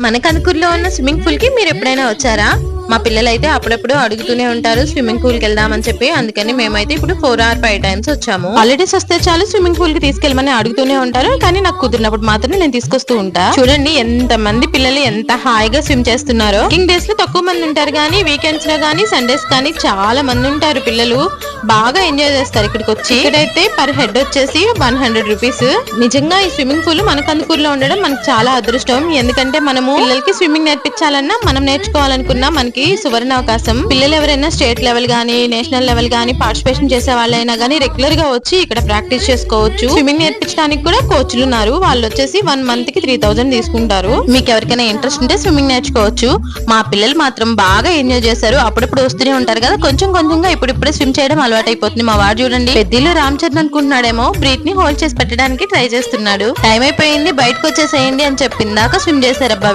మన కనుకూరులో ఉన్న swimming pool కి మీరు ఎప్పుడైనా వచ్చారా? మా పిల్లలు అయితే అప్పుడప్పుడు అడుగుతూనే ఉంటారు స్విమ్మింగ్ పూల్ కి వెళ్దామని చెప్పి. అందుకని మేమైతే ఇప్పుడు 4 or 5 times వచ్చాము. హాలిడేస్ వస్తే చాలు స్విమ్మింగ్ పూల్ కి తీసుకెళ్ళమని అడుగుతూనే ఉంటారు. కానీ నాకు కుదిరినప్పుడు మాత్రం నేను తీసుకొస్తూ ఉంటా. చూడండి ఎంత మంది పిల్లలు ఎంత హాయిగా స్విమ్ చేస్తున్నారో. వర్కింగ్ డేస్ లో తక్కువ మంది ఉంటారు కానీ వీకెండ్స్ లో కానీ సండేస్ కానీ చాలా మంది ఉంటారు. పిల్లలు బాగా ఎంజాయ్ చేస్తారు ఇక్కడికి వచ్చి. ఇక్కడైతే పర్ హెడ్ వచ్చేసి 100 రూపీస్. నిజంగా ఈ స్విమ్మింగ్ పూల్ మన కందుకూరులో ఉండడం మనకు చాలా అదృష్టం. ఎందుకంటే మనము పిల్లలకి స్విమ్మింగ్ నేర్పించాలన్నా మనం నేర్చుకోవాలనుకున్నా మనకి సువర్ణ అవకాశం. పిల్లలు ఎవరైనా స్టేట్ లెవెల్ గానీ నేషనల్ లెవెల్ గానీ పార్టిసిపేషన్ చేసే వాళ్ళైనా గానీ రెగ్యులర్ గా వచ్చి ఇక్కడ ప్రాక్టీస్ చేసుకోవచ్చు. స్విమ్మింగ్ నేర్పించడానికి కూడా కోచ్లు ఉన్నారు. వాళ్ళు వచ్చేసి 1 month కి 3000 తీసుకుంటారు. మీకు ఎవరికైనా ఇంట్రెస్ట్ ఉంటే స్విమ్మింగ్ నేర్చుకోవచ్చు. మా పిల్లలు మాత్రం బాగా ఎంజాయ్ చేశారు. అప్పుడప్పుడు వస్తూనే ఉంటారు కదా, కొంచెం కొంచెంగా ఇప్పుడిప్పుడే స్విమ్ చేయడం అలవాటు అయిపోతుంది. మా వాడు చూడండి పెద్దలు రామ్ చరణ్ అనుకుంటున్నాడేమో, బ్రీత్ ని హోల్డ్ చేసి పెట్టడానికి ట్రై చేస్తున్నాడు. టైం అయిపోయింది బయటకు వచ్చేసేయండి అని చెప్పిందాక స్విమ్ చేశారు. అబ్బా